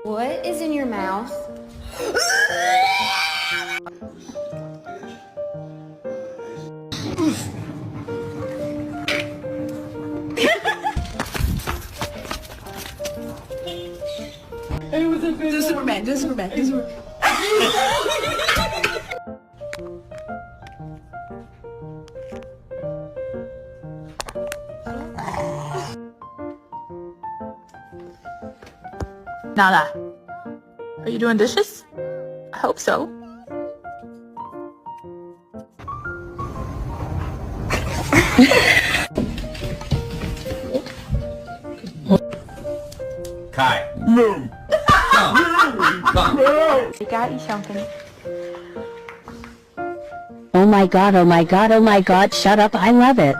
What is in your mouth? Do Superman, do Superman, do Superman. Nala, are you doing dishes? I hope so. Kai. No. Come. I got you something. Oh my god, oh my god, oh my god, shut up, I love it.